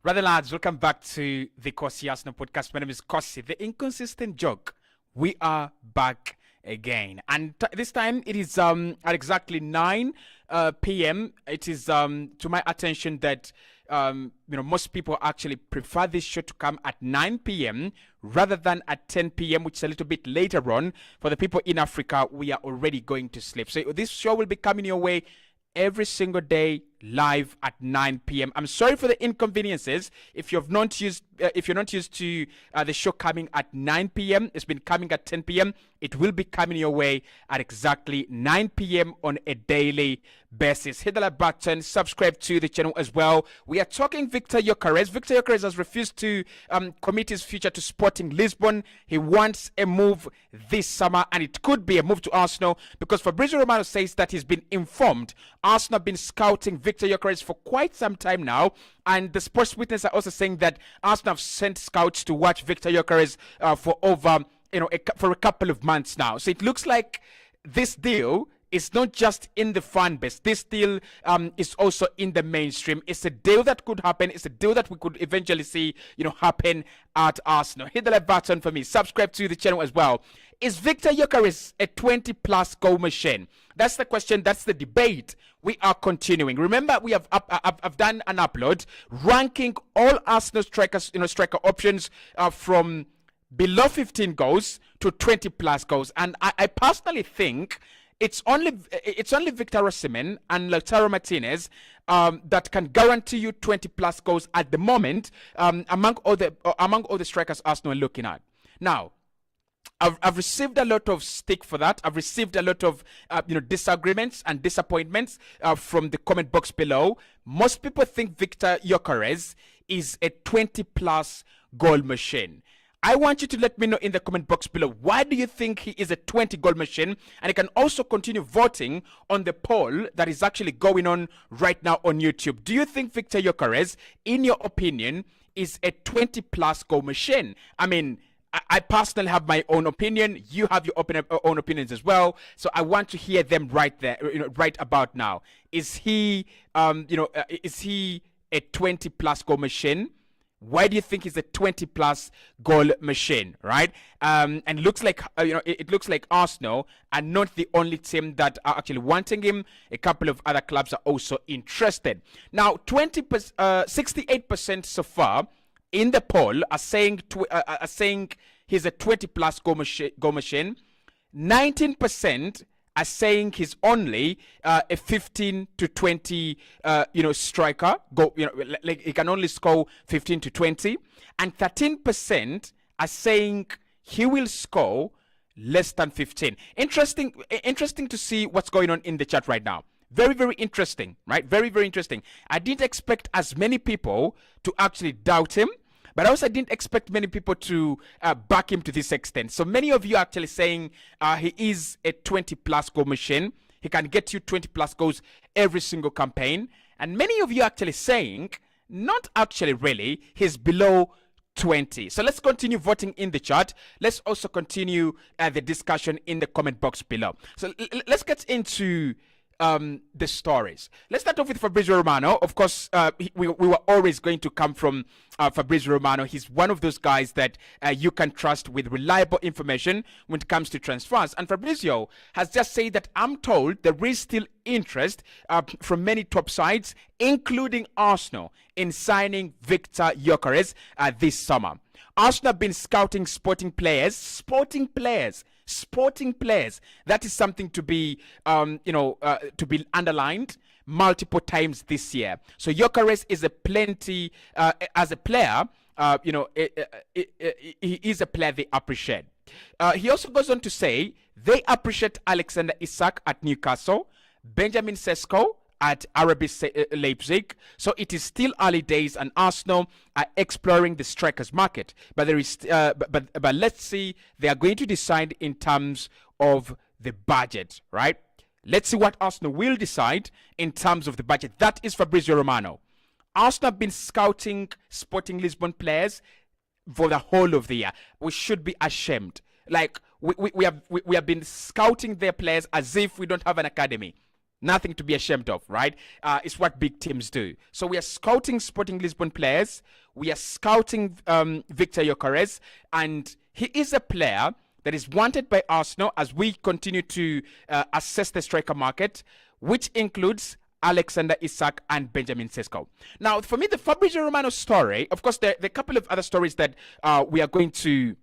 Rather lads, welcome back to the Cossy Arsenal podcast. My name is Cossy, the inconsistent joke. We are back again, and this time it is at exactly 9 p.m. It is to my attention that most people actually prefer this show to come at 9 p.m. rather than at 10 p.m., which is a little bit later on. For the people in Africa, we are already going to sleep. So this show will be coming your way every single day live at 9 p.m. I'm sorry for the inconveniences. If you're not used to the show coming at 9 p.m., it's been coming at 10 p.m. It will be coming your way at exactly 9 p.m. on a daily basis. Hit the like button, subscribe to the channel as well. We are talking Viktor Gyokerez. Viktor Gyokerez has refused to commit his future to Sporting Lisbon. He wants a move this summer, and it could be a move to Arsenal because Fabrizio Romano says that he's been informed. Arsenal have been scouting Viktor Gyokerez for quite some time now, and the sports witness are also saying that Arsenal have sent scouts to watch Viktor Gyokerez for over for a couple of months now. So it looks like this deal is not just in the fan base. This deal is also in the mainstream. It's a deal that could happen. It's a deal that we could eventually see, happen at Arsenal. Hit the like button for me. Subscribe to the channel as well. Is Viktor Gyokerez a 20-plus goal machine? That's the question. That's the debate we are continuing. Remember, we have I've done an upload ranking all Arsenal strikers, striker options from below 15 goals to 20-plus goals, and I personally think it's only Victor Osimhen and Lautaro Martinez that can guarantee you 20-plus goals at the moment among all the strikers Arsenal are looking at. Now, I've received a lot of stick for that. I've received a lot of disagreements and disappointments from the comment box below. Most people think Viktor Gyokerez is a 20-plus goal machine. I want you to let me know in the comment box below, why do you think he is a 20-goal machine? And you can also continue voting on the poll that is actually going on right now on YouTube. Do you think Viktor Gyokerez, in your opinion, is a 20-plus goal machine? I mean, I personally have my own opinion. You have your own opinions as well. So I want to hear them right there, right about now. Is he, is he a 20-plus goal machine? Why do you think he's a 20-plus goal machine, right? And it looks like it looks like Arsenal are not the only team that are actually wanting him. A couple of other clubs are also interested. Now, 68% so far in the poll are saying he's a 20-plus goal machine. 19% are saying he's only a 15 to 20 striker. Like he can only score 15 to 20, and 13% are saying he will score less than 15. Interesting to see what's going on in the chat right now. Very, very interesting, right? Very, very interesting. I didn't expect as many people to actually doubt him, but also I didn't expect many people to back him to this extent. So many of you are actually saying he is a 20-plus goal machine. He can get you 20-plus goals every single campaign. And many of you are actually saying, not actually really, he's below 20. So let's continue voting in the chat. Let's also continue the discussion in the comment box below. So let's get into the stories. Let's start off with Fabrizio Romano. Of course, we were always going to come from Fabrizio Romano. He's one of those guys that you can trust with reliable information when it comes to transfers. And Fabrizio has just said that I'm told there is still interest from many top sides, including Arsenal, in signing Viktor Gyokerez this summer. Arsenal have been scouting sporting players. That is something to be, to be underlined multiple times this year. So Gyökeres is a plenty as a player. He is a player they appreciate. He also goes on to say they appreciate Alexander Isak at Newcastle, Benjamin Sesko at RB Leipzig. So it is still early days, and Arsenal are exploring the strikers market. But there is, but let's see. They are going to decide in terms of the budget, right? Let's see what Arsenal will decide in terms of the budget. That is Fabrizio Romano. Arsenal have been scouting Sporting Lisbon players for the whole of the year. We should be ashamed. Like we have been scouting their players as if we don't have an academy. Nothing to be ashamed of, right? It's what big teams do. So we are scouting Sporting Lisbon players. We are scouting Viktor Gyokerez, and he is a player that is wanted by Arsenal as we continue to assess the striker market, which includes Alexander Isak and Benjamin Sesko. Now, for me, the Fabrizio Romano story, of course, there are a couple of other stories that we are going to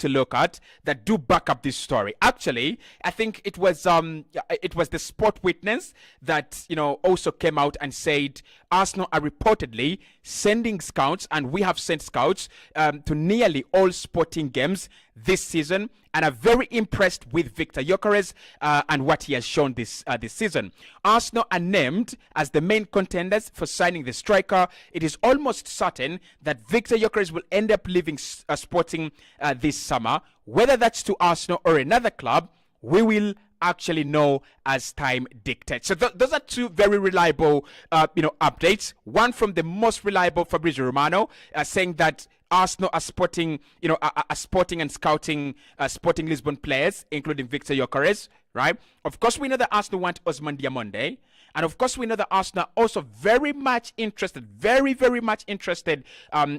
look at that do back up this story. Actually, I think it was the Sport Witness that also came out and said Arsenal are reportedly sending scouts, and we have sent scouts to nearly all sporting games this season, and are very impressed with Viktor Gyokerez and what he has shown this season. Arsenal are named as the main contenders for signing the striker. It is almost certain that Viktor Gyokerez will end up leaving Sporting this summer. Whether that's to Arsenal or another club, we will actually know as time dictates. So those are two very reliable updates. One from the most reliable, Fabrizio Romano, saying that Arsenal are sporting and scouting Sporting Lisbon players, including Viktor Gyokerez, right? Of course, we know that Arsenal want Osman Diamonde. And of course, we know that Arsenal are also very much interested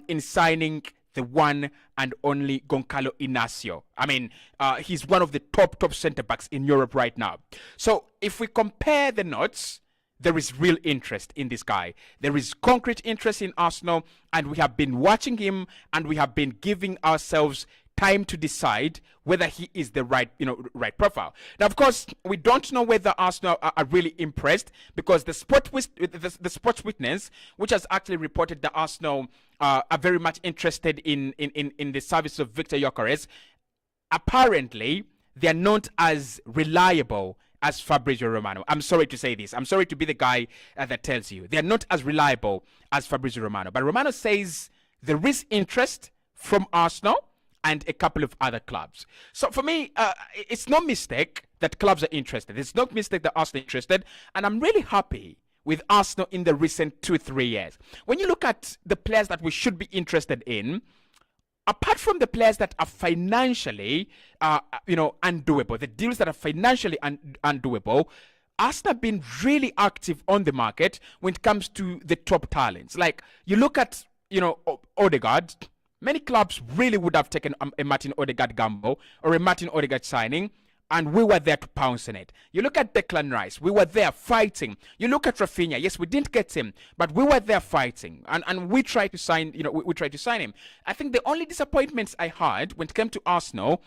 in signing the one and only Goncalo Inacio. I mean, he's one of the top centre-backs in Europe right now. So if we compare the notes, there is real interest in this guy. There is concrete interest in Arsenal, and we have been watching him, and we have been giving ourselves time to decide whether he is the right profile. Now, of course, we don't know whether Arsenal are really impressed, because the Sports Witness, which has actually reported that Arsenal are very much interested in the service of Viktor Gyokerez, apparently they are not as reliable as Fabrizio Romano. I'm sorry to say this. I'm sorry to be the guy that tells you. They are not as reliable as Fabrizio Romano. But Romano says there is interest from Arsenal and a couple of other clubs. So for me, it's no mistake that clubs are interested. It's no mistake that Arsenal are interested. And I'm really happy with Arsenal in the recent 2-3 years. When you look at the players that we should be interested in, apart from the players that are financially, undoable, the deals that are financially undoable, Arsenal have been really active on the market when it comes to the top talents. Like, you look at, Odegaard. Many clubs really would have taken a Martin Odegaard gamble or a Martin Odegaard signing, and we were there to pounce on it. You look at Declan Rice, we were there fighting. You look at Rafinha, yes, we didn't get him, but we were there fighting, and we tried to sign, we tried to sign him. I think the only disappointments I had when it came to Arsenal,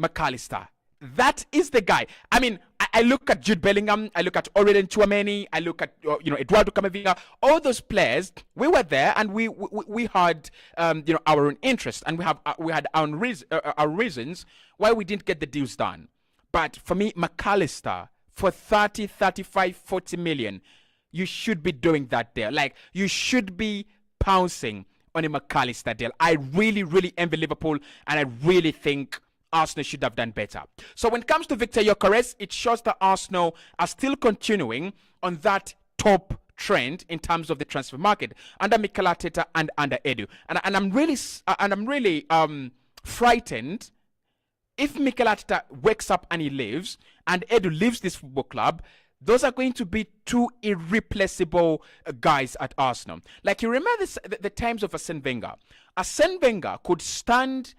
McAllister. That is the guy. I mean, I look at Jude Bellingham, I look at Aurelien Tchouameni, I look at Eduardo Camavinga. All those players, we were there, and we had our own interest, and we had our reasons why we didn't get the deals done. But for me, McAllister, for 30, 35, 40 million, you should be doing that deal. Like, you should be pouncing on a McAllister deal. I really, really envy Liverpool, and I really think Arsenal should have done better. So when it comes to Viktor Gyokerez, it shows that Arsenal are still continuing on that top trend in terms of the transfer market under Mikel Arteta and under Edu. And I'm really frightened if Mikel Arteta wakes up and he leaves, and Edu leaves this football club. Those are going to be two irreplaceable guys at Arsenal. Like, you remember the times of Arsene Wenger. Arsene Wenger could stand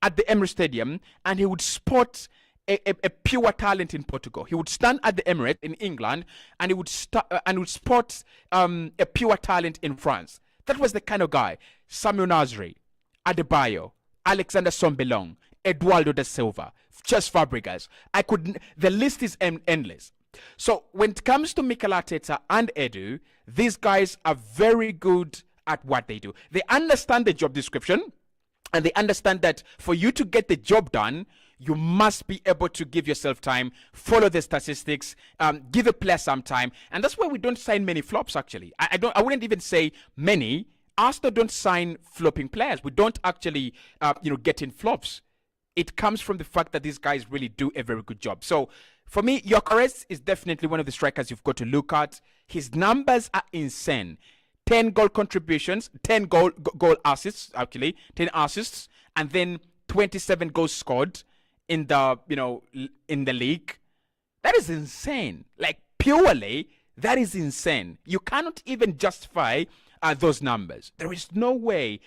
at the Emirates Stadium, and he would spot a pure talent in Portugal. He would stand at the Emirates in England, and he would spot a pure talent in France. That was the kind of guy. Samuel Nasri, Adebayo, Alexander Sombelong, Eduardo da Silva, just Fabregas. The list is endless. So when it comes to Mikel Arteta and Edu, these guys are very good at what they do. They understand the job description, and they understand that for you to get the job done, you must be able to give yourself time, follow the statistics, give a player some time. And that's why we don't sign many flops, actually. I wouldn't even say many. Arsenal don't sign flopping players. We don't actually, get in flops. It comes from the fact that these guys really do a very good job. So for me, Gyökeres is definitely one of the strikers you've got to look at. His numbers are insane. 10 goal contributions, 10 goal assists, actually, 10 assists, and then 27 goals scored in the league. That is insane. Like, purely, that is insane. You cannot even justify those numbers. There is no way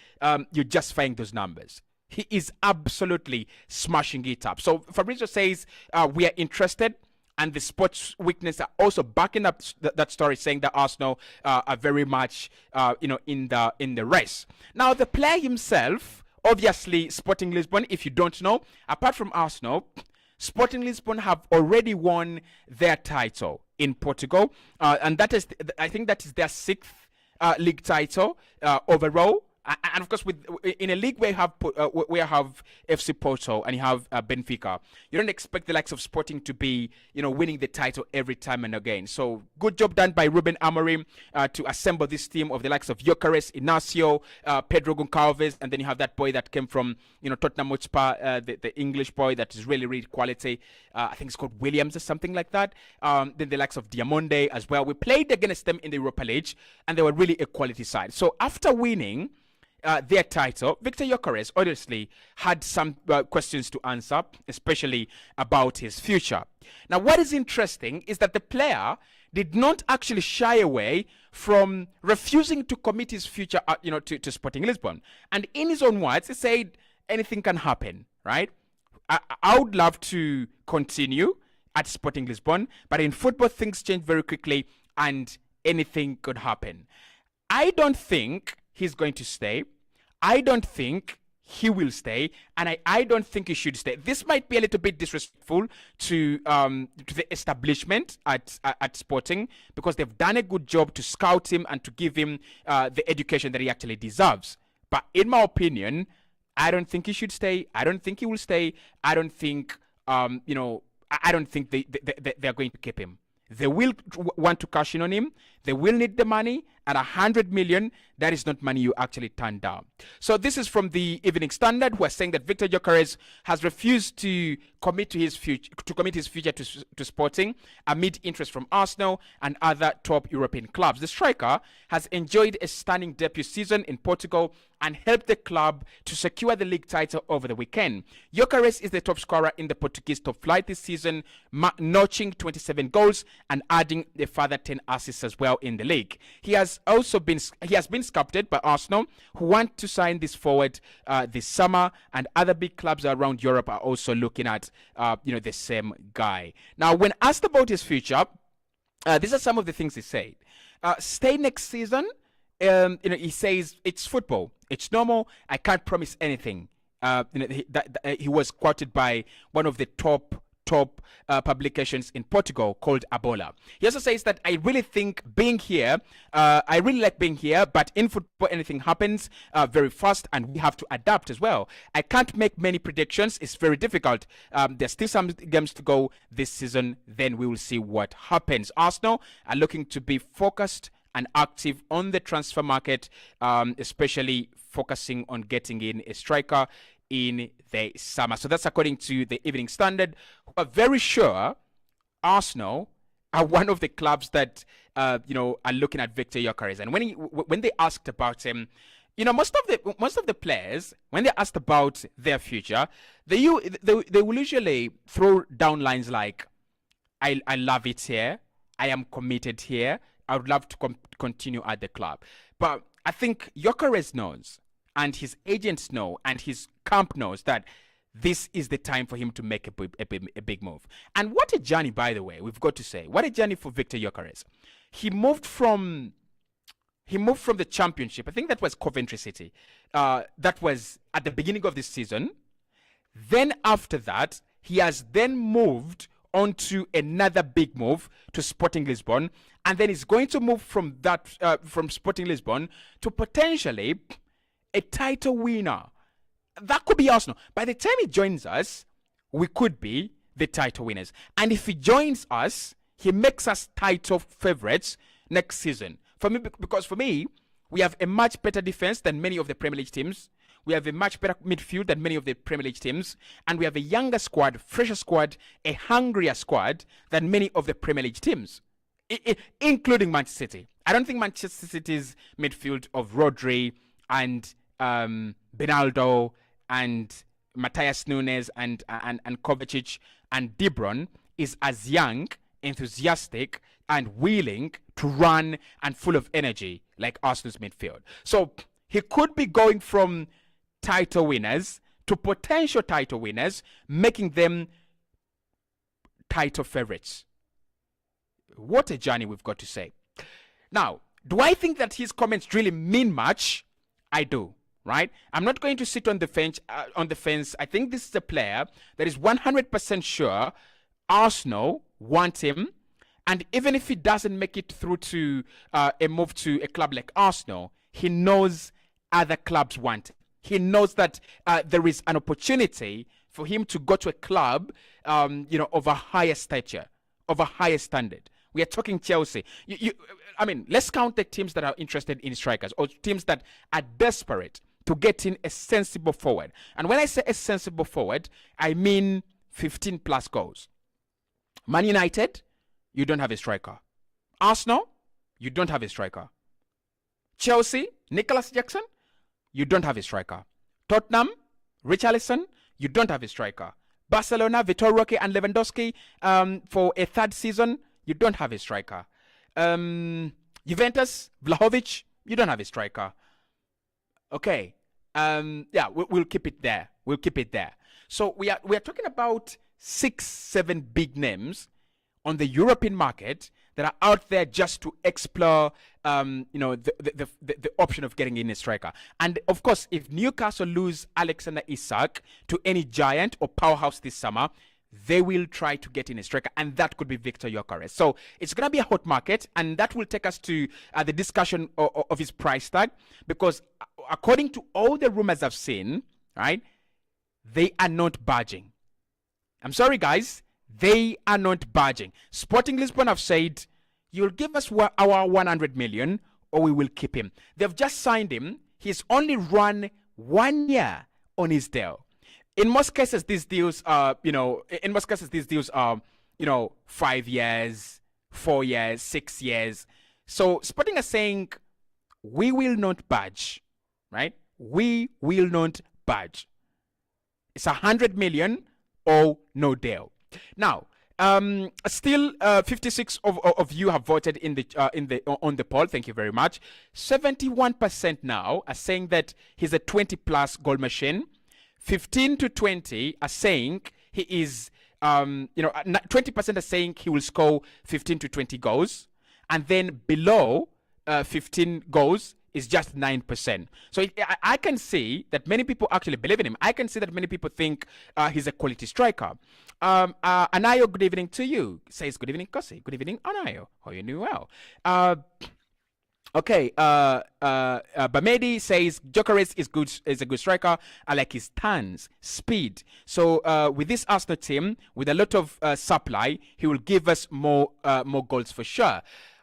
you're justifying those numbers. He is absolutely smashing it up. So Fabrizio says we are interested, and the Sports Weakness are also backing up that story, saying that Arsenal are very much in the race. Now the player himself, obviously Sporting Lisbon, if you don't know, apart from Arsenal, Sporting Lisbon have already won their title in Portugal, and that is, I think, that is their sixth league title overall. And of course, in a league where you have FC Porto and you have Benfica, you don't expect the likes of Sporting to be, winning the title every time and again. So good job done by Ruben Amorim to assemble this team of the likes of Gyokerez, Inacio, Pedro Goncalves, and then you have that boy that came from Tottenham Hotspur, the English boy that is really, really quality. I think it's called Williams or something like that. Then the likes of Diamonde as well. We played against them in the Europa League, and they were really a quality side. So after winning their title, Viktor Gyökeres obviously had some questions to answer, especially about his future. Now, what is interesting is that the player did not actually shy away from refusing to commit his future, to Sporting Lisbon. And in his own words, he said, anything can happen, right? I would love to continue at Sporting Lisbon, but in football, things change very quickly and anything could happen. I don't think he's going to stay. I don't think he will stay, and I don't think he should stay. This might be a little bit disrespectful to the establishment at Sporting, because they've done a good job to scout him and to give him the education that he actually deserves. But in my opinion, I don't think he should stay. I don't think he will stay. I don't think I don't think they're going to keep him. They will want to cash in on him. They will need the money. At 100 million, that is not money you actually turn down. So this is from the Evening Standard, who are saying that Viktor Gyokerez has refused to commit his future to Sporting amid interest from Arsenal and other top European clubs. The striker has enjoyed a stunning debut season in Portugal and helped the club to secure the league title over the weekend. Gyökeres is the top scorer in the Portuguese top flight this season, notching 27 goals and adding a further 10 assists as well in the league. He has been scouted by Arsenal, who want to sign this forward this summer, and other big clubs around Europe are also looking at the same guy. Now, when asked about his future, these are some of the things he said. Stay next season. He says it's football. It's normal. I can't promise anything. He was quoted by one of the top publications in Portugal called Abola. He also says that I really think being here, I really like being here, but in football anything happens very fast and we have to adapt as well. I can't make many predictions. It's very difficult. There's still some games to go this season. Then we will see what happens. Arsenal are looking to be focused and active on the transfer market, especially focusing on getting in a striker in the summer. So that's according to the Evening Standard, who are very sure Arsenal are one of the clubs that are looking at Viktor Gyokerez. And when they asked about him, most of the players, when they're asked about their future, they will usually throw down lines like, I love it here, I am committed here, I would love to continue at the club. But I think Gyökeres knows, and his agents know, and his camp knows that this is the time for him to make a big move. And what a journey, by the way, we've got to say. What a journey for Viktor Gyokerez. He moved from the Championship. I think that was Coventry City. That was at the beginning of this season. Then after that, he has then moved on to another big move to Sporting Lisbon. And then he's going to move from Sporting Lisbon to potentially a title winner. That could be Arsenal. By the time he joins us, we could be the title winners. And if he joins us, he makes us title favorites next season. Because for me, we have a much better defense than many of the Premier League teams. We have a much better midfield than many of the Premier League teams. And we have a younger squad, fresher squad, a hungrier squad than many of the Premier League teams, including Manchester City. I don't think Manchester City's midfield of Rodri and Benaldo and Matthias Nunes and Kovacic and De Bruyne is as young, enthusiastic, and willing to run and full of energy like Arsenal's midfield. So he could be going from title winners to potential title winners, making them title favorites. What a journey we've got to say. Now, do I think that his comments really mean much? I do, right? I'm not going to sit on the fence. I think this is a player that is 100% sure Arsenal want him. And even if he doesn't make it through to a move to a club like Arsenal, he knows other clubs want him. He knows that there is an opportunity for him to go to a club, of a higher stature, of a higher standard. We are talking Chelsea. Let's count the teams that are interested in strikers or teams that are desperate to get in a sensible forward. And when I say a sensible forward, I mean 15 plus goals. Man United, you don't have a striker. Arsenal, you don't have a striker. Chelsea, Nicholas Jackson, you don't have a striker. Tottenham, Richarlison, you don't have a striker. Barcelona, Vitor Roque and Lewandowski for a third season, you don't have a striker. Juventus, Vlahovic, you don't have a striker. Okay. We'll keep it there. We'll keep it there. So we are talking about 6-7 big names on the European market that are out there just to explore, the option of getting in a striker. And of course, if Newcastle lose Alexander Isak to any giant or powerhouse this summer, they will try to get in a striker, and that could be Viktor Gyokerez. So it's going to be a hot market, and that will take us to the discussion of his price tag, because according to all the rumors I've seen, right, they are not budging. I'm sorry, guys. They are not budging. Sporting Lisbon have said, you'll give us our 100 million or we will keep him. They've just signed him. He's only run 1 year on his deal. In most cases, these deals are, 5 years, 4 years, 6 years. So Sporting are saying, we will not budge, right? We will not budge. It's 100 million or no deal. Now, still, 56 of you have voted on the poll. Thank you very much. 71% now are saying that he's a 20+ goal machine. 15 to 20 are saying he is, 20% are saying he will score 15 to 20 goals, and then below 15 goals is just 9%. So I can see that many people actually believe in him. I can see that many people think he's a quality striker. Anayo, good evening to you. Says good evening, Cossy. Good evening, Anayo. Hope you knew well. Bamedi says Gyökeres is a good striker. I like his turns, speed. So with this Arsenal team, with a lot of supply, he will give us more goals for sure.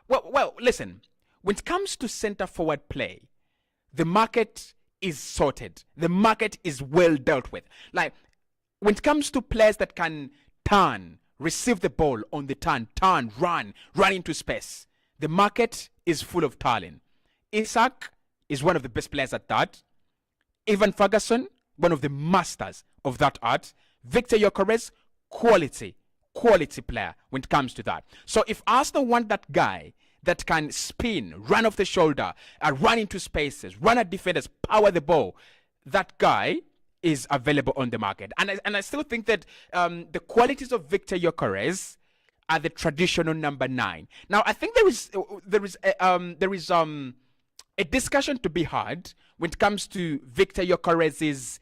Well, listen. When it comes to center forward play, the market is sorted. The market is well dealt with. Like when it comes to players that can turn, receive the ball on the turn, run into space, the market is full of talent. Isak is one of the best players at that. Evan Ferguson, one of the masters of that art. Viktor Gyokerez, quality player when it comes to that. So if Arsenal want that guy that can spin, run off the shoulder, run into spaces, run at defenders, power the ball, that guy is available on the market. And I still think that the qualities of Viktor Gyokerez are the traditional number 9. Now I think there is a discussion to be had when it comes to Viktor Gyokerez's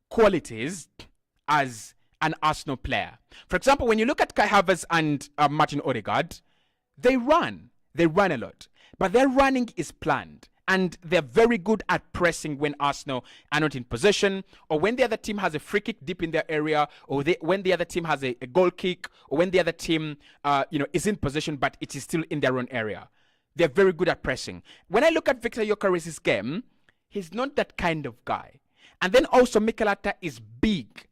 qualities as an Arsenal player. For example, when you look at Kai Havertz and Martin Odegaard, they run a lot, but their running is planned. And they're very good at pressing when Arsenal are not in possession, or when the other team has a free kick deep in their area, or when the other team has a goal kick, or when the other team is in possession but it is still in their own area. They're very good at pressing. When I look at Viktor Gyokerez's game, he's not that kind of guy. And then also Mikel Arteta is big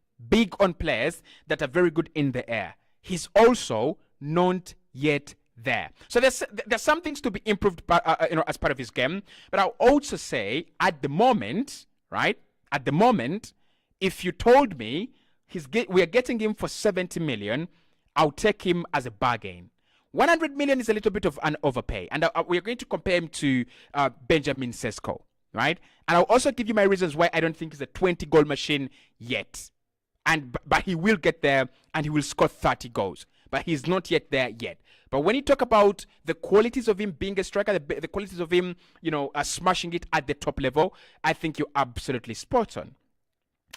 on players that are very good in the air. He's also not yet there. So there's some things to be improved as part of his game. But I'll also say at the moment, right? At the moment, if you told me we are getting him for 70 million. I'll take him as a bargain. 100 million is a little bit of an overpay, and we're going to compare him to Benjamin Sesko, right? And I'll also give you my reasons why I don't think he's a 20-goal machine yet. But he will get there, and he will score 30 goals. But he's not yet there yet. But when you talk about the qualities of him being a striker, the qualities of him, smashing it at the top level, I think you're absolutely spot on.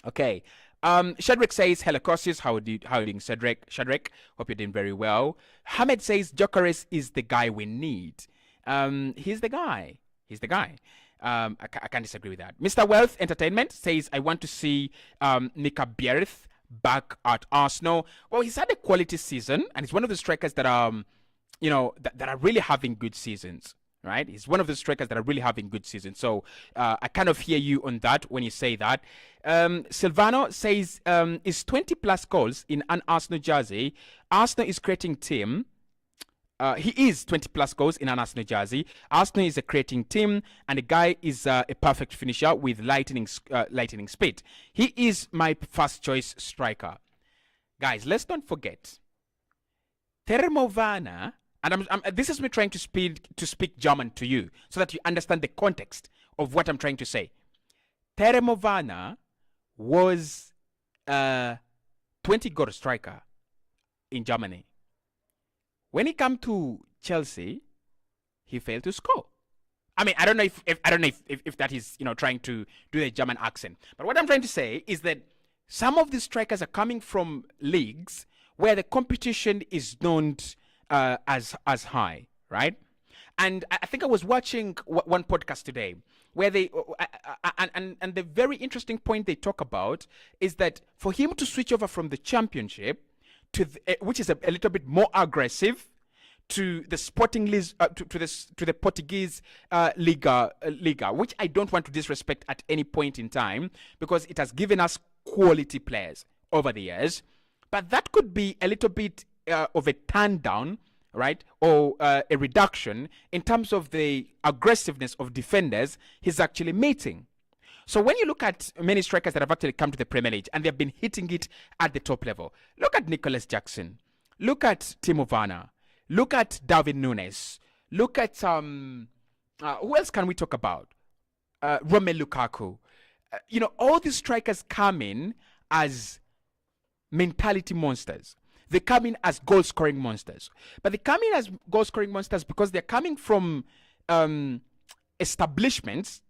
Okay. Shadrach says, hello, Cossy. How are you doing, Shadrach? Hope you're doing very well. Hamed says, Gyökeres is the guy we need. He's the guy. I can't disagree with that. Mr. Wealth Entertainment says, I want to see Mika Bjerth back at Arsenal. Well, he's had a quality season, and he's one of the strikers that are, that are really having good seasons, right? He's one of the strikers that are really having good seasons. So I kind of hear you on that when you say that. Silvano says, is 20 plus goals in an Arsenal jersey. Arsenal is creating team. He is 20 plus goals in an Arsenal jersey. Arsenal is a creating team, and the guy is a perfect finisher with lightning speed. He is my first choice striker. Guys, let's not forget, Timo Werner, and this is me trying to speak German to you so that you understand the context of what I'm trying to say. Timo Werner was a 20-goal striker in Germany. When he came to Chelsea, he failed to score. I mean, I don't know if that is trying to do a German accent. But what I'm trying to say is that some of these strikers are coming from leagues where the competition is not as high, right? And I think I was watching one podcast today where they and the very interesting point they talk about is that for him to switch over from the Championship to which is a little bit more aggressive, to the Sporting League, to the Portuguese Liga, which I don't want to disrespect at any point in time because it has given us quality players over the years. But that could be a little bit of a turn down, right, or a reduction in terms of the aggressiveness of defenders he's actually meeting. So when you look at many strikers that have actually come to the Premier League and they've been hitting it at the top level, look at Nicholas Jackson, look at Timo Werner, look at Darwin Núñez, look at who else can we talk about? Romelu Lukaku. All these strikers come in as mentality monsters. They come in as goal-scoring monsters. But they come in as goal-scoring monsters because they're coming from establishments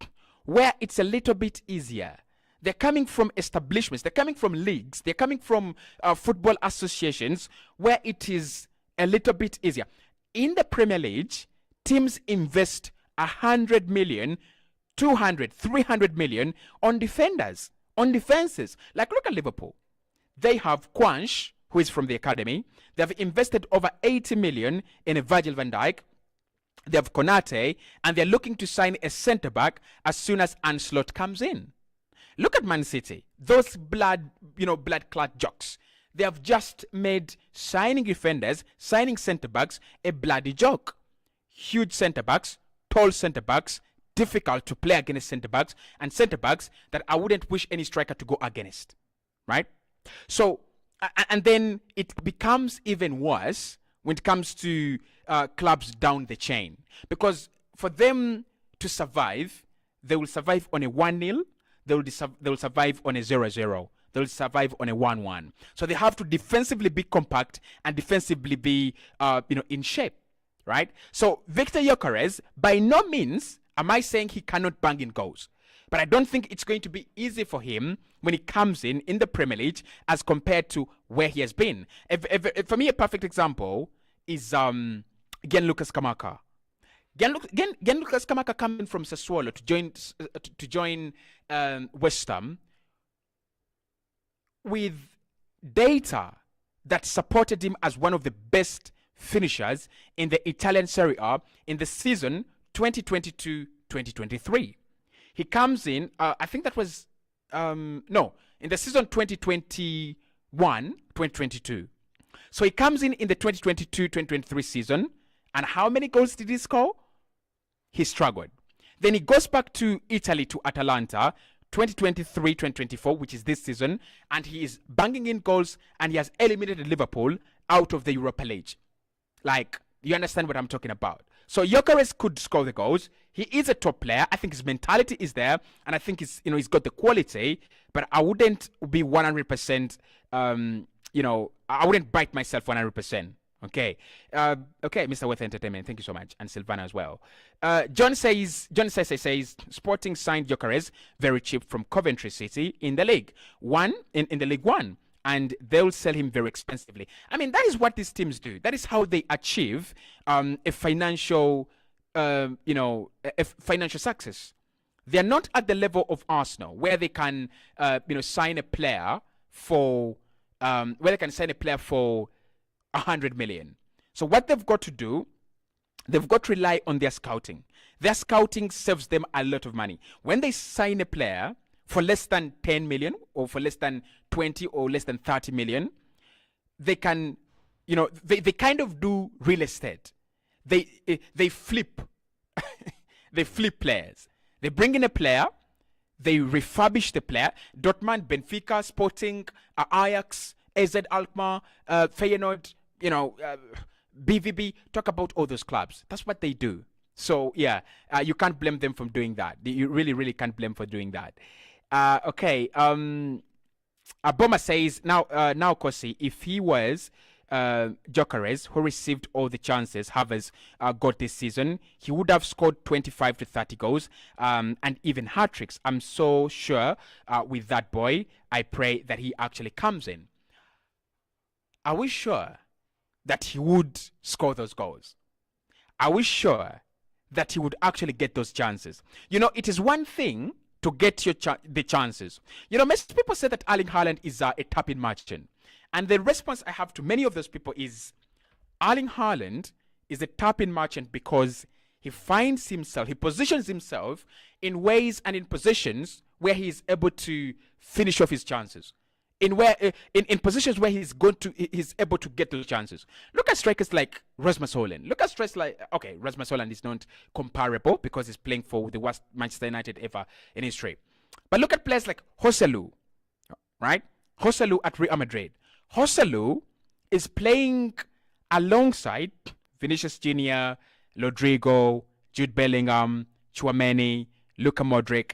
where it's a little bit easier. They're coming from establishments, they're coming from leagues, they're coming from football associations where it is a little bit easier. In the Premier League, teams invest 100 million, 200, 300 million on defenders, on defenses. Like, look at Liverpool. They have Quanch, who is from the academy. They have invested over 80 million in a Virgil van Dijk. They have Konate, and they're looking to sign a centre-back as soon as Ancelotti comes in. Look at Man City. Those blood-clad jocks. They have just made signing defenders, signing centre-backs, a bloody joke. Huge centre-backs, tall centre-backs, difficult to play against centre-backs, and centre-backs that I wouldn't wish any striker to go against. Right? So, and then it becomes even worse when it comes to clubs down the chain. Because for them to survive, they will survive on a 1-0, they will survive on a 0-0, they will survive on a 1-1. So they have to defensively be compact and defensively be in shape, right? So Viktor Gyokerez, by no means am I saying he cannot bang in goals. But I don't think it's going to be easy for him when he comes in the Premier League as compared to where he has been. For me, a perfect example is Gianluca Scamacca. Gianluca Scamacca coming from Sassuolo to join West Ham with data that supported him as one of the best finishers in the Italian Serie A in the season 2022-2023. He comes in, I think that was, in the season 2021-2022. So he comes in the 2022-2023 season, and how many goals did he score? He struggled. Then he goes back to Italy, to Atalanta, 2023-2024, which is this season, and he is banging in goals, and he has eliminated Liverpool out of the Europa League. Like, you understand what I'm talking about. So Gyökeres could score the goals. He is a top player. I think his mentality is there, and I think he's got the quality. But I wouldn't be 100%. I wouldn't bite myself 100%. Okay, Mr. Weather Entertainment, thank you so much, and Silvana as well. John says, Sporting signed Gyökeres very cheap from Coventry City in the League in the League One, and they'll sell him very expensively. I mean, that is what these teams do. That is how they achieve a financial, financial success. They are not at the level of Arsenal, where they can, sign a player for, 100 million. So what they've got to do, they've got to rely on their scouting. Their scouting saves them a lot of money. When they sign a player for less than 10 million or for less than 20 or less than 30 million, they can, they kind of do real estate. They flip, they flip players. They bring in a player, they refurbish the player. Dortmund, Benfica, Sporting, Ajax, AZ Alkmaar, Feyenoord, BVB, talk about all those clubs. That's what they do. So, yeah, you can't blame them for doing that. You really, really can't blame for doing that. Okay. Aboma says, now, Cossy, if he was Gyökeres, who received all the chances Havertz got this season, he would have scored 25 to 30 goals and even hat-tricks. I'm so sure with that boy. I pray that he actually comes in. Are we sure that he would score those goals? Are we sure that he would actually get those chances? It is one thing to get the chances. Most people say that Erling Haaland is a tap-in merchant. And the response I have to many of those people is Erling Haaland is a tap-in merchant because he positions himself in ways and in positions where he is able to finish off his chances. In positions where he's able to get those chances. Look at strikers like Rasmus Højlund. Rasmus Højlund is not comparable because he's playing for the worst Manchester United ever in history. But look at players like Joselu, right? Joselu at Real Madrid. Joselu is playing alongside Vinicius Jr., Rodrigo, Jude Bellingham, Tchouaméni, Luka Modric,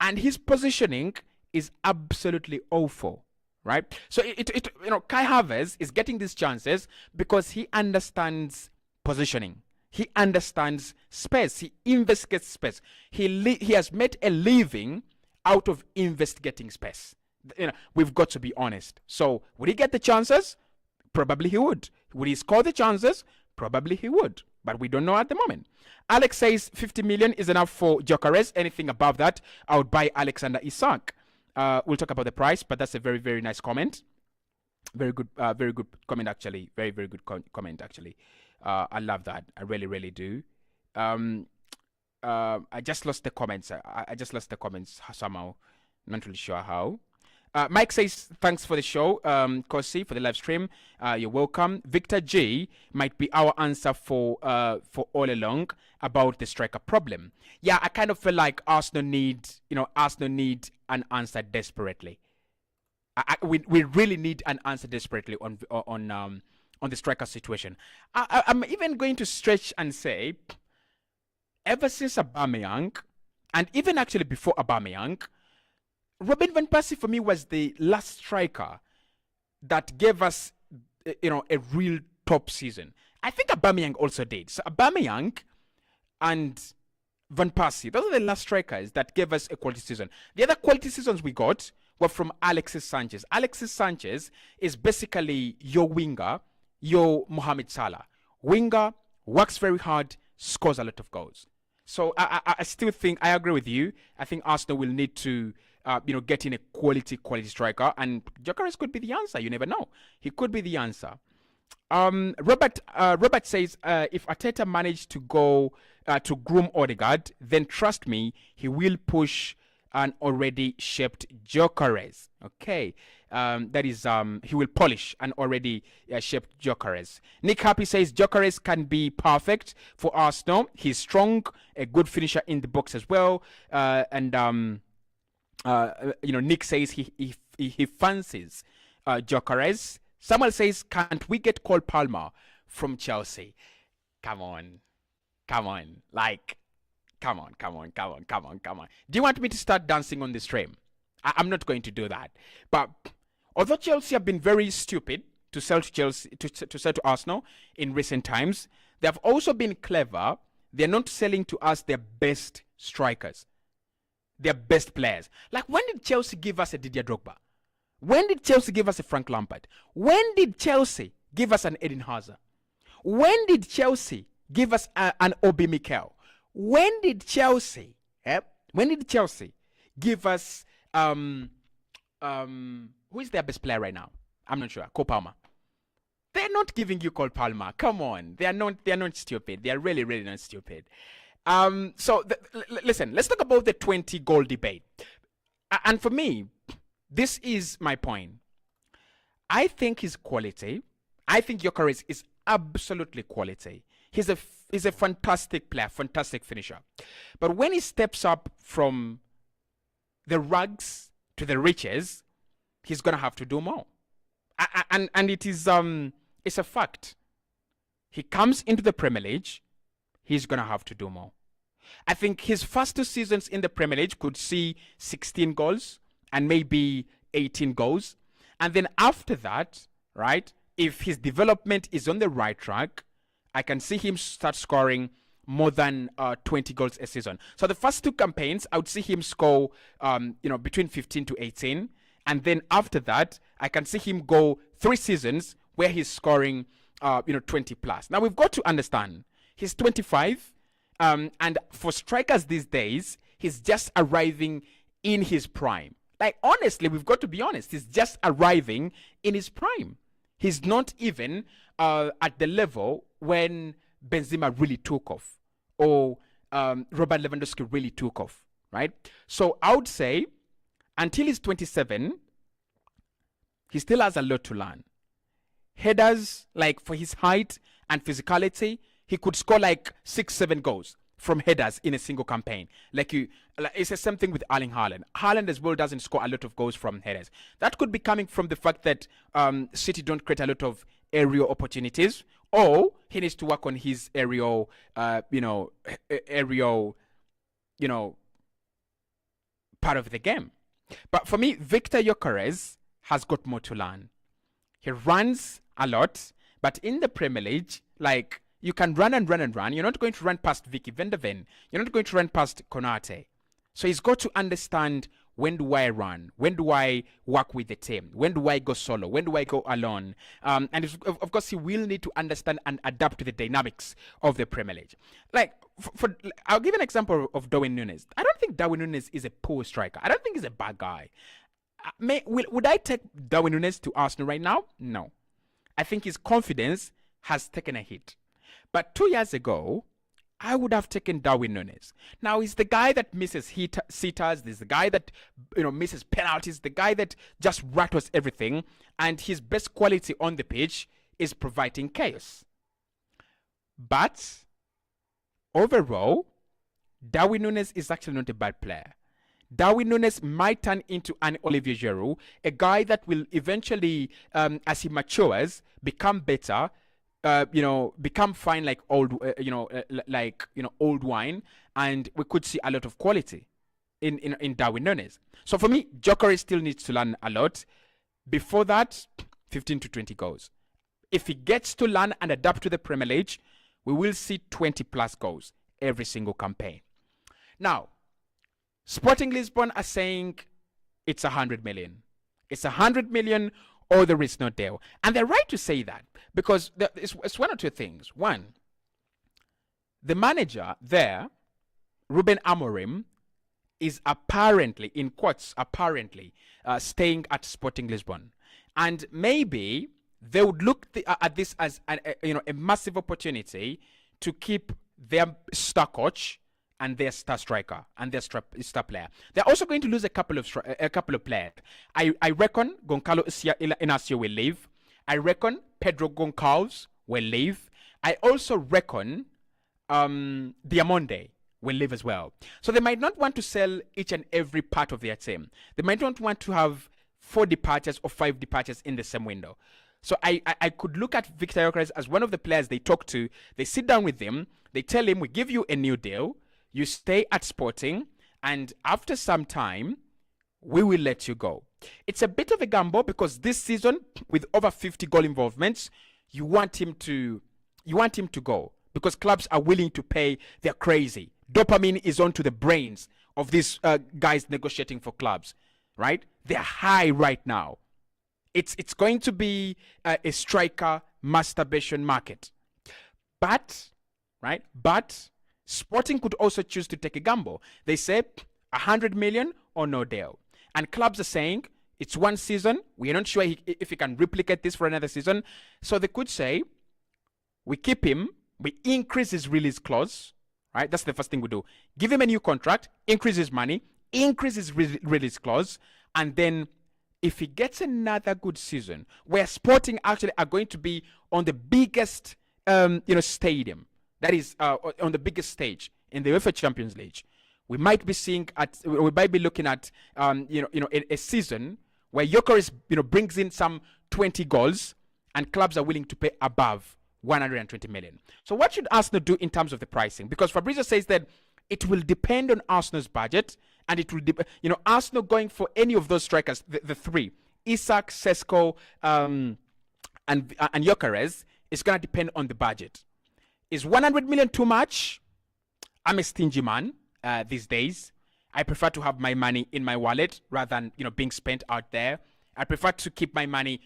and his positioning is absolutely awful. Right, so Kai Havertz is getting these chances because he understands positioning. He understands space. He investigates space. He has made a living out of investigating space. We've got to be honest. So would he get the chances? Probably he would. Would he score the chances? Probably he would. But we don't know at the moment. Alex says 50 million is enough for Gyökeres. Anything above that, I would buy Alexander Isak. We'll talk about the price, but that's a very, very nice comment. Very good comment, actually. Very, very good comment, actually. I love that. I really, really do. I just lost the comments. I just lost the comments somehow. Not really sure how. Mike says, thanks for the show, Cossy, for the live stream. You're welcome. Victor G might be our answer for all along about the striker problem. Yeah, I kind of feel like Arsenal need an answer desperately. We really need an answer desperately on the striker situation. I'm even going to stretch and say, ever since Aubameyang, and even actually before Aubameyang, Robin van Persie for me was the last striker that gave us, a real top season. I think Aubameyang also did. So Aubameyang and Van Persie, those are the last strikers that gave us a quality season. The other quality seasons we got were from Alexis Sanchez. Alexis Sanchez is basically your winger, your Mohamed Salah. Winger, works very hard, scores a lot of goals. So I still think, I agree with you. I think Arsenal will need to get in a quality striker, and Gyökeres could be the answer. You never know. He could be the answer. Robert says, if Arteta managed to go to groom Odegaard, then trust me, he will push an already shaped Gyökeres. Okay. That is, he will polish an already shaped Gyökeres. Nick Happy says Gyökeres can be perfect for Arsenal. He's strong, a good finisher in the box as well. And Nick says he fancies Gyokerez. Samuel says, can't we get Cole Palmer from Chelsea? Come on. Like, come on. Do you want me to start dancing on the stream? I'm not going to do that. But although Chelsea have been very stupid to sell to Chelsea to sell to Arsenal in recent times, they have also been clever. They're not selling to us their best strikers, their best players. Like, when did Chelsea give us a Didier Drogba? When did Chelsea give us a Frank Lampard? When did Chelsea give us an Eden Hazard? When did Chelsea give us an Obi Mikel? When did Chelsea? When did Chelsea give us who is their best player right now? I'm not sure. Cole Palmer. They're not giving you Cole Palmer. Come on. They're not stupid. They're really not stupid. Listen, let's talk about the 20 goal debate. And for me, this is my point. I think his quality. I think Gyökeres is absolutely quality. He's a fantastic player, fantastic finisher. But when he steps up from the rags to the riches, he's gonna have to do more. And it is it's a fact. He comes into the Premier League, he's gonna have to do more. I think his first 2 seasons in the Premier League could see 16 goals and maybe 18 goals. And then after that, right, if his development is on the right track, I can see him start scoring more than 20 goals a season. So the first 2 campaigns, I would see him score, between 15 to 18. And then after that, I can see him go 3 seasons where he's scoring, 20 plus. Now, we've got to understand, he's 25. And for strikers these days, he's just arriving in his prime. Like, honestly, we've got to be honest. He's just arriving in his prime. He's not even at the level when Benzema really took off or Robert Lewandowski really took off, right? So I would say until he's 27, he still has a lot to learn. Headers, like, for his height and physicality, he could score like 6-7 goals from headers in a single campaign. It's the same thing with Erling Haaland. Haaland as well doesn't score a lot of goals from headers. That could be coming from the fact that City don't create a lot of aerial opportunities, or he needs to work on his aerial part of the game. But for me, Viktor Gyokerez has got more to learn. He runs a lot, but in the Premier League, like, you can run and run and run. You're not going to run past Vicky van der Ven. You're not going to run past Konate. So he's got to understand, when do I run? When do I work with the team? When do I go solo? When do I go alone? And of course, he will need to understand and adapt to the dynamics of the Premier League. Like, I'll give an example of Darwin Núñez. I don't think Darwin Núñez is a poor striker. I don't think he's a bad guy. Would I take Darwin Núñez to Arsenal right now? No. I think his confidence has taken a hit. But 2 years ago, I would have taken Darwin Núñez. Now, he's the guy that misses sitters. He's the guy that misses penalties. The guy that just rattles everything. And his best quality on the pitch is providing chaos. But overall, Darwin Núñez is actually not a bad player. Darwin Núñez might turn into an Olivier Giroud, a guy that will eventually, as he matures, become better. Become fine like old wine, and we could see a lot of quality in Darwin Núñez. So for me, Gyökeres still needs to learn a lot. Before that, 15 to 20 goals. If he gets to learn and adapt to the Premier League, we will see 20 plus goals every single campaign. Now, Sporting Lisbon are saying it's 100 million. It's 100 million or there is no deal. And they're right to say that, because it's one or two things. One, the manager there, Ruben Amorim, is apparently, in quotes, staying at Sporting Lisbon. And maybe they would look at this as a massive opportunity to keep their star coach and their star striker and their star player. They're also going to lose a couple of players. I reckon Goncalo Inacio will leave. I reckon Pedro Goncalves will leave. I also reckon Diamonde will leave as well. So they might not want to sell each and every part of their team. They might not want to have 4 departures or 5 departures in the same window. So I could look at Viktor Gyokerez as one of the players they talk to. They sit down with him. They tell him, we give you a new deal. You stay at Sporting. And after some time, we will let you go. It's a bit of a gamble because this season, with over 50 goal involvements, you want him to go because clubs are willing to pay. They're crazy. Dopamine is onto the brains of these guys negotiating for clubs, right? They're high right now. It's going to be a striker masturbation market. But Sporting could also choose to take a gamble. They say 100 million or no deal. And clubs are saying it's one season. We are not sure if he can replicate this for another season. So they could say, we keep him, we increase his release clause, right? That's the first thing we do. Give him a new contract, increase his money, increase his release clause, and then if he gets another good season, where Sporting actually are going to be on the biggest, stadium, that is on the biggest stage in the UEFA Champions League, we might be looking at, a season where Gyökeres, brings in some 20 goals, and clubs are willing to pay above 120 million. So what should Arsenal do in terms of the pricing? Because Fabrizio says that it will depend on Arsenal's budget, and it will Arsenal going for any of those strikers, the 3, Isak, Sesko, and Gyökeres, is going to depend on the budget. Is 100 million too much? I'm a stingy man these days. I prefer to have my money in my wallet rather than being spent out there. I prefer to keep my money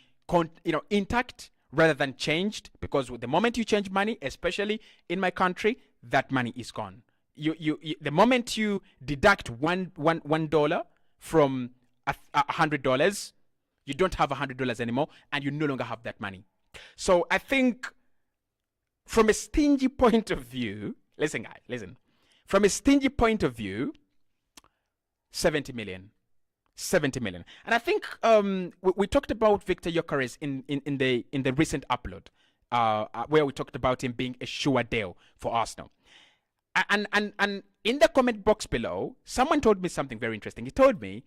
intact rather than changed, because the moment you change money, especially in my country, that money is gone. You the moment you deduct $1 from $100, you don't have $100 anymore, and you no longer have that money. So I think, from a stingy point of view, listen, guys, listen. From a stingy point of view, 70 million. 70 million. And I think we talked about Viktor Gyokerez in the recent upload, where we talked about him being a sure deal for Arsenal. And in the comment box below, someone told me something very interesting. He told me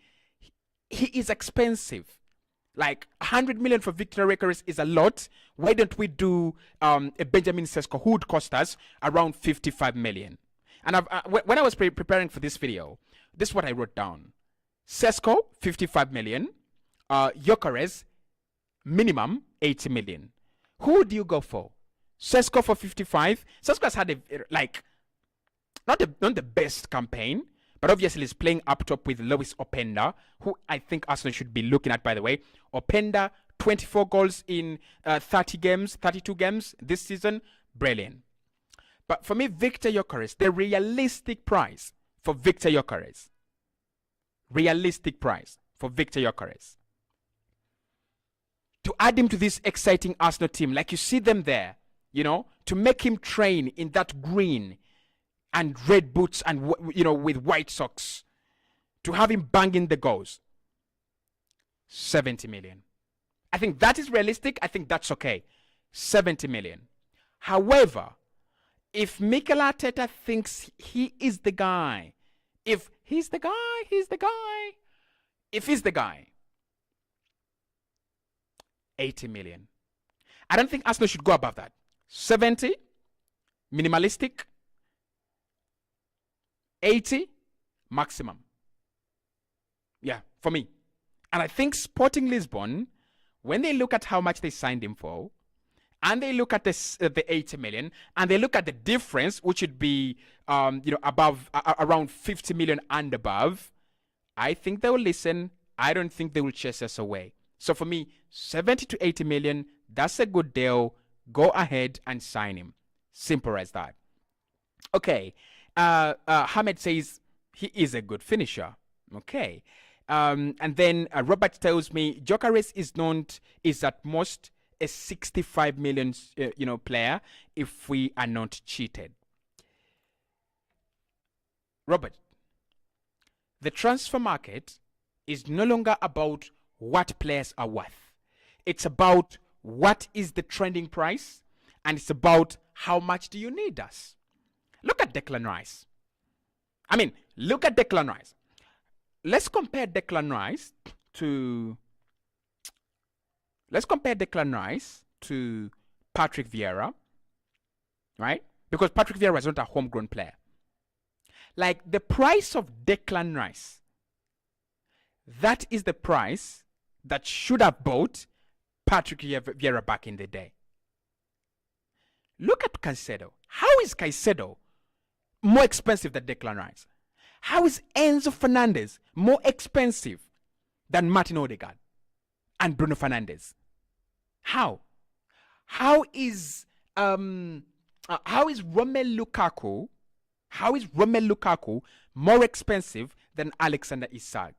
he is expensive. Like 100 million for Viktor Gyokerez is a lot. Why don't we do a Benjamin Sesko who would cost us around 55 million? And when I was preparing for this video, this is what I wrote down. Sesko, 55 million. Gyökeres, minimum 80 million. Who do you go for? Sesko for 55. Sesko has had not the best campaign, but obviously is playing up top with Lewis Openda, who I think Arsenal should be looking at, by the way. Openda, 24 goals in 32 games this season. Brilliant. But for me, Viktor Gyokerez, the realistic price for Viktor Gyokerez. Realistic price for Viktor Gyokerez. To add him to this exciting Arsenal team, like you see them there, to make him train in that green and red boots and, with white socks, to have him banging the goals. 70 million. I think that is realistic. I think that's okay. 70 million. However, if Mikel Arteta thinks he is the guy, if he's the guy, he's the guy. If he's the guy, 80 million. I don't think Arsenal should go above that. 70, minimalistic. 80, maximum. Yeah, for me. And I think Sporting Lisbon, when they look at how much they signed him for, and they look at the 80 million, and they look at the difference, which would be above around 50 million and above, I think they will listen. I don't think they will chase us away. So for me, 70 to 80 million, that's a good deal. Go ahead and sign him. Simple as that. Okay. Hamed says he is a good finisher. Okay. And then Robert tells me Gyökeres is at most a 65 million player if we are not cheated. Robert, the transfer market is no longer about what players are worth. It's about what is the trending price, and it's about how much do you need us. Look at Declan Rice. I mean, look at Declan Rice. Let's compare Declan Rice to Patrick Vieira, right? Because Patrick Vieira is not a homegrown player. Like the price of Declan Rice, that is the price that should have bought Patrick Vieira back in the day. Look at Caicedo. How is Caicedo more expensive than Declan Rice? How is Enzo Fernandez more expensive than Martin Odegaard and Bruno Fernandes? How? How is Romelu Lukaku? How is Romelu Lukaku more expensive than Alexander Isak?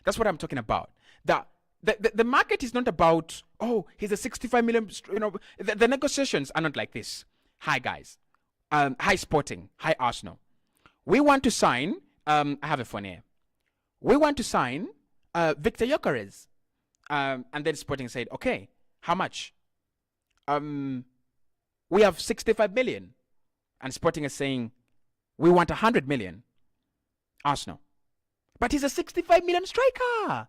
That's what I'm talking about. The market is not about, oh, he's a 65 million, the negotiations are not like this. Hi guys, hi Sporting, hi Arsenal. We want to sign, I have a phone here. We want to sign Viktor Gyokerez. And then Sporting said, okay, how much? We have 65 million. And Sporting is saying, we want 100 million. Arsenal. But he's a 65 million striker.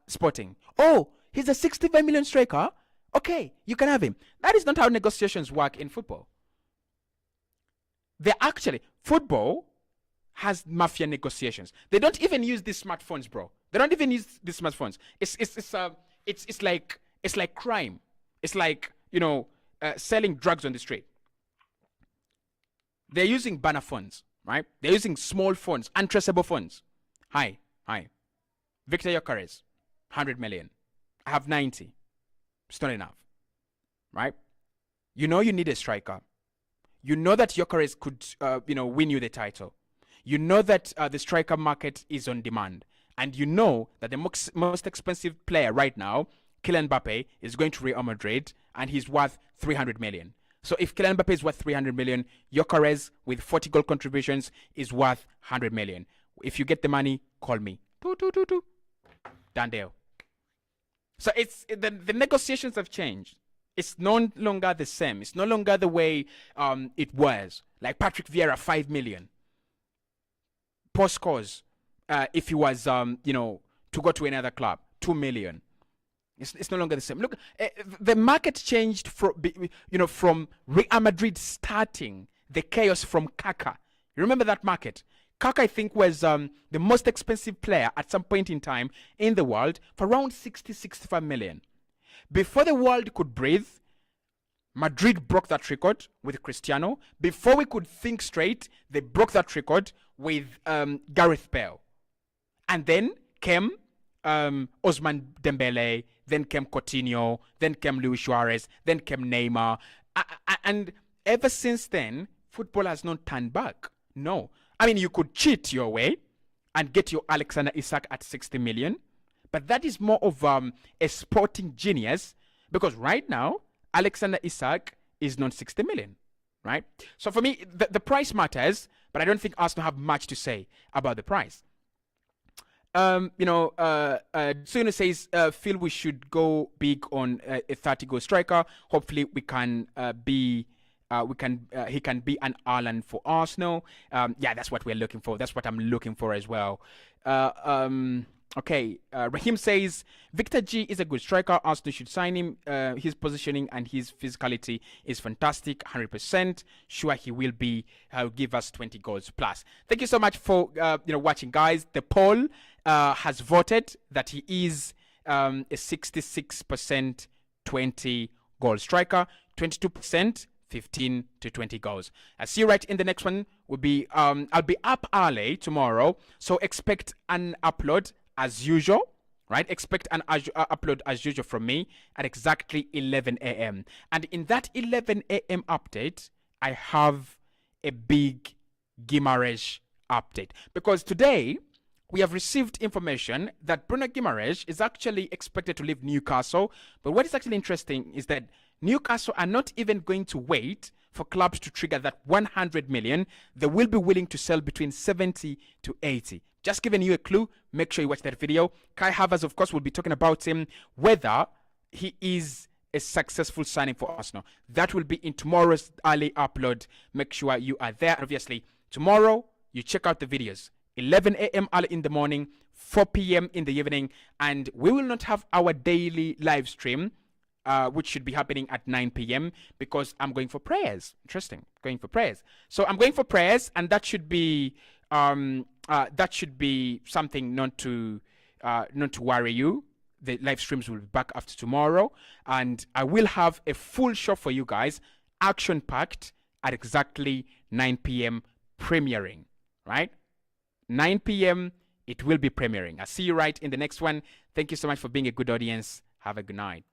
Sporting. Oh, he's a 65 million striker. Okay, you can have him. That is not how negotiations work in football. Football has mafia negotiations. They don't even use these smartphones, bro. They don't even use these smartphones. It's like crime. It's like, selling drugs on the street. They're using banner phones, right? They're using small phones, untraceable phones. Hi. Viktor Gyokerez, 100 million. I have 90. It's not enough, right? You need a striker. You know that Gyökeres could, win you the title. You know that the striker market is on demand. And you know that the most expensive player right now, Kylian Mbappe, is going to Real Madrid, and he's worth 300 million. So if Kylian Mbappe is worth 300 million, Gyökeres with 40 goal contributions is worth 100 million. If you get the money, call me. Done deal. So the negotiations have changed. It's no longer the same. It's no longer the way it was. Like Patrick Vieira, 5 million. Postcores, if he was, to go to another club, 2 million. It's no longer the same. Look, the market changed from Real Madrid starting the chaos from Kaká. You remember that market? Kaká, I think, was the most expensive player at some point in time in the world for around 65 million. Before the world could breathe, Madrid broke that record with Cristiano. Before we could think straight, they broke that record with Gareth Bale. And then came Ousmane Dembele, then came Coutinho, then came Luis Suarez, then came Neymar. And ever since then, football has not turned back. No. I mean, you could cheat your way and get your Alexander Isak at 60 million. But that is more of a sporting genius, because right now, Alexander Isak is not 60 million, right? So for me, the price matters, but I don't think Arsenal have much to say about the price. Sunu says, feel we should go big on a 30-goal striker. Hopefully we can he can be an Ireland for Arsenal. That's what we're looking for. That's what I'm looking for as well. Raheem says, Victor G is a good striker. Arsenal should sign him. His positioning and his physicality is fantastic. 100%. Sure, he will be. Give us 20 goals plus. Thank you so much for watching, guys. The poll has voted that he is a 66% 20 goal striker, 22%. 15 to 20 goals. I'll see you right in the next one. I'll be up early tomorrow, so expect an upload as usual, right? Expect an upload as usual from me at exactly 11 a.m. And in that 11 a.m. update, I have a big Gyökeres update, because today we have received information that Bruno Gyökeres is actually expected to leave Newcastle. But what is actually interesting is that Newcastle are not even going to wait for clubs to trigger that 100 million. They will be willing to sell between 70 to 80. Just giving you a clue. Make sure you watch that video. Kai Havertz, of course, will be talking about him, whether he is a successful signing for Arsenal. That will be in tomorrow's early upload. Make sure you are there. Obviously, tomorrow you check out the videos. 11 a.m. early in the morning, 4 p.m. in the evening, and we will not have our daily live stream, which should be happening at 9 p.m. because I'm going for prayers. Interesting, going for prayers. So I'm going for prayers, and that should be something not to worry you. The live streams will be back after tomorrow, and I will have a full show for you guys, action packed, at exactly 9 p.m. premiering, right? 9 p.m. it will be premiering. I'll see you right in the next one. Thank you so much for being a good audience. Have a good night.